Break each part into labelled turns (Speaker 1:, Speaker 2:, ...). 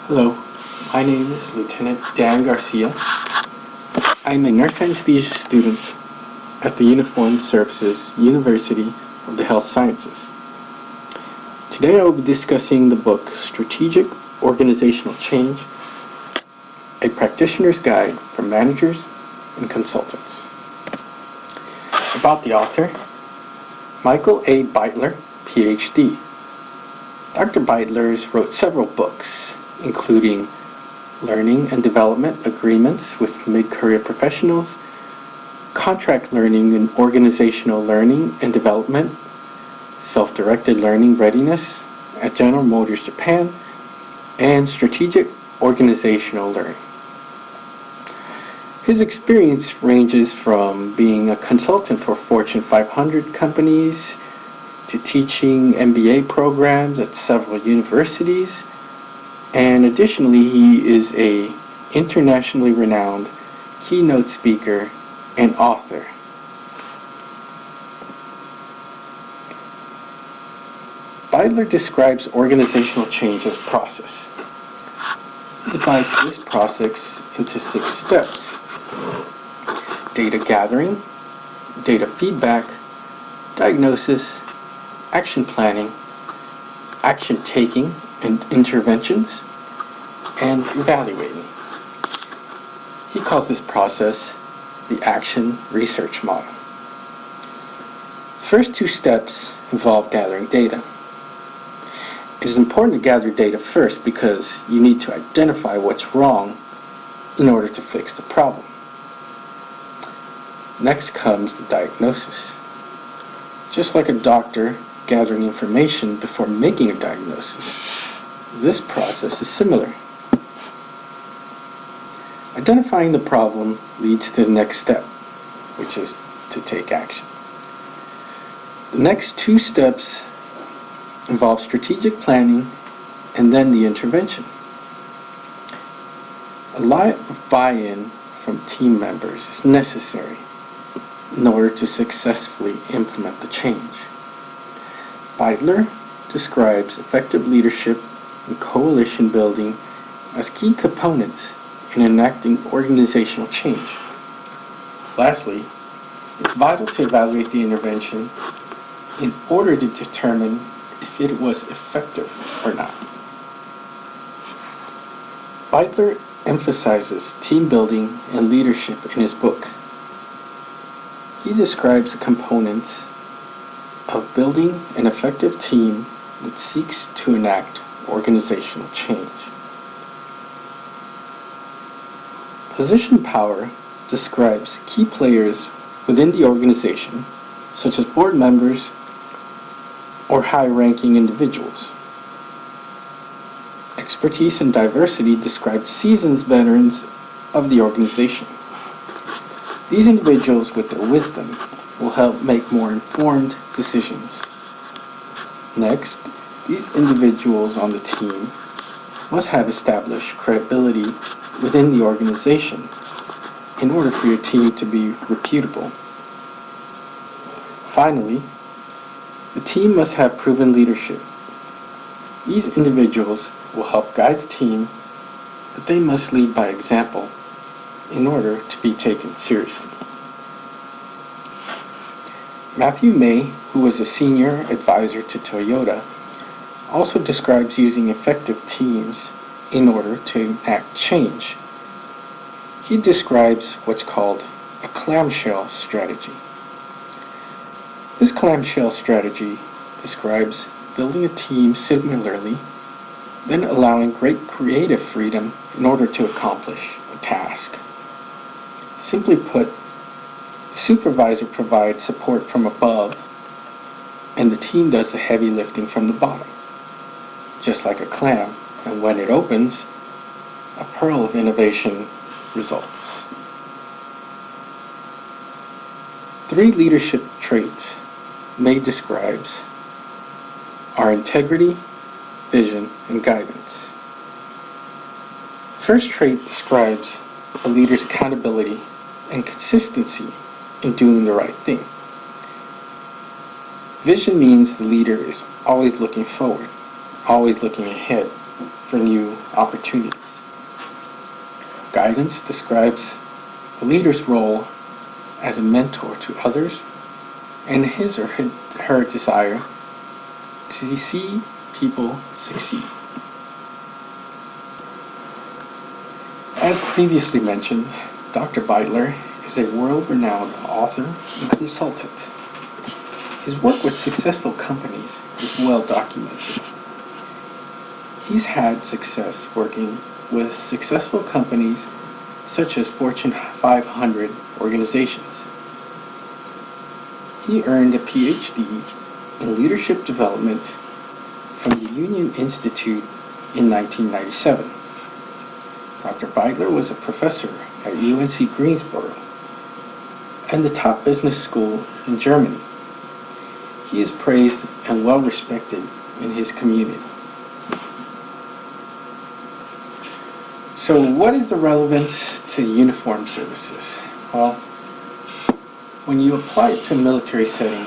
Speaker 1: Hello, my name is Lieutenant Dan Garcia. I'm a nurse anesthesia student at the Uniformed Services University of the Health Sciences. Today I will be discussing the book Strategic Organizational Change, a Practitioner's Guide for Managers and Consultants. About the author, Michael A. Beitler, PhD. Dr. Beitler wrote several books, including Learning and Development Agreements with Mid-Career Professionals, Contract Learning and Organizational Learning and Development, Self-Directed Learning Readiness at General Motors Japan, and Strategic Organizational Learning. His experience ranges from being a consultant for Fortune 500 companies to teaching MBA programs at several universities, and additionally he is an internationally renowned keynote speaker and author. Beitler describes organizational change as a process. He divides this process into 6 steps: data gathering, data feedback, diagnosis, action planning, action taking and interventions, and evaluating. He calls this process the action research model. The first 2 steps involve gathering data. It is important to gather data first because you need to identify what's wrong in order to fix the problem. Next comes the diagnosis. Just like a doctor gathering information before making a diagnosis, this process is similar. Identifying the problem leads to the next step, which is to take action. The next 2 steps involve strategic planning and then the intervention. A lot of buy-in from team members is necessary in order to successfully implement the change. Beitler describes effective leadership and coalition building as key components in enacting organizational change. Lastly, it's vital to evaluate the intervention in order to determine if it was effective or not. Beitler emphasizes team building and leadership in his book. He describes the components of building an effective team that seeks to enact organizational change. Position power describes key players within the organization, such as board members or high-ranking individuals. Expertise and diversity describes seasoned veterans of the organization. These individuals, with their wisdom, will help make more informed decisions. Next, these individuals on the team must have established credibility within the organization in order for your team to be reputable. Finally, the team must have proven leadership. These individuals will help guide the team, but they must lead by example in order to be taken seriously. Matthew May, who was a senior advisor to Toyota, also describes using effective teams in order to enact change. He describes what's called a clamshell strategy. This clamshell strategy describes building a team similarly, then allowing great creative freedom in order to accomplish a task. Simply put, the supervisor provides support from above, and the team does the heavy lifting from the bottom, just like a clam, and when it opens, a pearl of innovation results. 3 leadership traits May describes are integrity, vision, and guidance. First trait describes a leader's accountability and consistency in doing the right thing. Vision means the leader is always looking forward, always looking ahead, for new opportunities. Guidance describes the leader's role as a mentor to others and his or her desire to see people succeed. As previously mentioned, Dr. Beitler is a world-renowned author and consultant. His work with successful companies is well documented. He's had success working with successful companies such as Fortune 500 organizations. He earned a PhD in leadership development from the Union Institute in 1997. Dr. Beitler was a professor at UNC Greensboro and the top business school in Germany. He is praised and well respected in his community. So what is the relevance to uniformed services? Well, when you apply it to a military setting,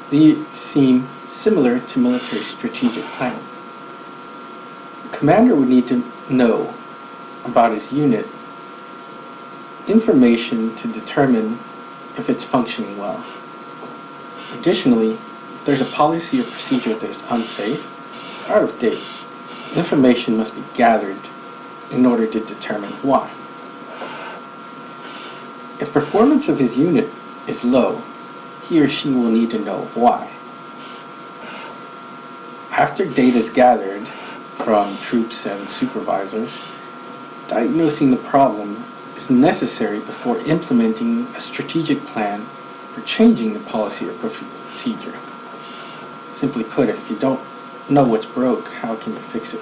Speaker 1: these seem similar to military strategic planning. The commander would need to know about his unit information to determine if it's functioning well. Additionally, if there's a policy or procedure that is unsafe, out of date, information must be gathered in order to determine why. If performance of his unit is low, he or she will need to know why. After data is gathered from troops and supervisors, diagnosing the problem is necessary before implementing a strategic plan for changing the policy or procedure. Simply put, if you don't know what's broke, how can you fix it?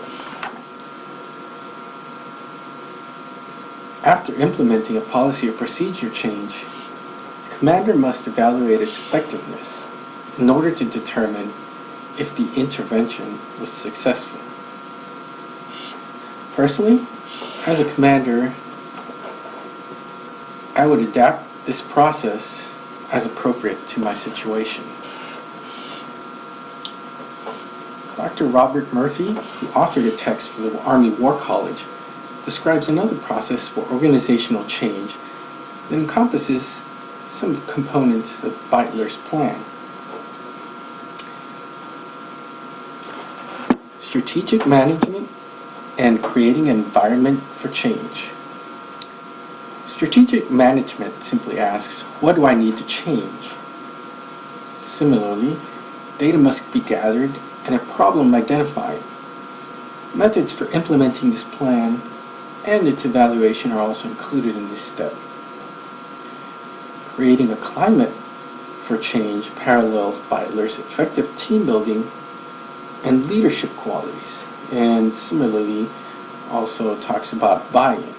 Speaker 1: After implementing a policy or procedure change, the commander must evaluate its effectiveness in order to determine if the intervention was successful. Personally, as a commander, I would adapt this process as appropriate to my situation. Dr. Robert Murphy, who authored a text for the Army War College, describes another process for organizational change that encompasses some components of Beitler's plan. Strategic management and creating an environment for change. Strategic management simply asks, what do I need to change? Similarly, data must be gathered and a problem identified. Methods for implementing this plan and its evaluation are also included in this step. Creating a climate for change parallels Beitler's effective team building and leadership qualities, and similarly also talks about buy-in.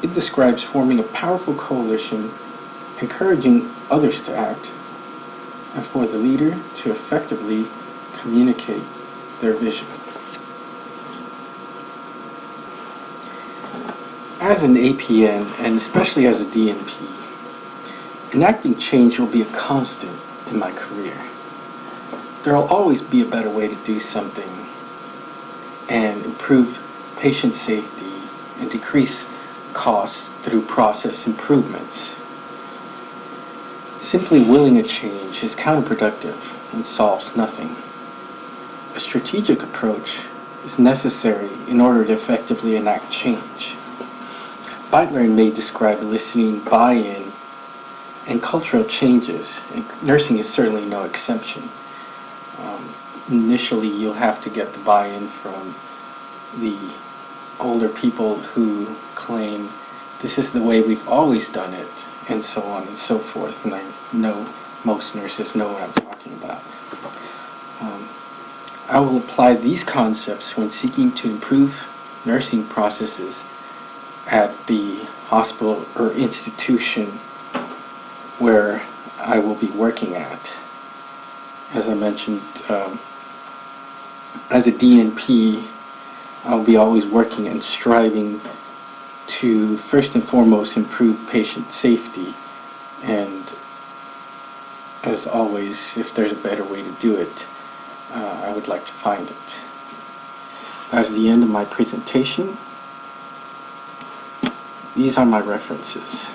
Speaker 1: It describes forming a powerful coalition, encouraging others to act, and for the leader to effectively communicate their vision. As an APN, and especially as a DNP, enacting change will be a constant in my career. There will always be a better way to do something and improve patient safety and decrease costs through process improvements. Simply willing a change is counterproductive and solves nothing. A strategic approach is necessary in order to effectively enact change. Beitler may describe eliciting buy-in and cultural changes, and nursing is certainly no exception. Initially, you'll have to get the buy-in from the older people who claim this is the way we've always done it, and so on and so forth. And I know most nurses know what I'm talking about. I will apply these concepts when seeking to improve nursing processes at the hospital or institution where I will be working at. As I mentioned, as a DNP, I'll be always working and striving to first and foremost improve patient safety, and as always, if there's a better way to do it, I would like to find it. As the end of my presentation, these are my references.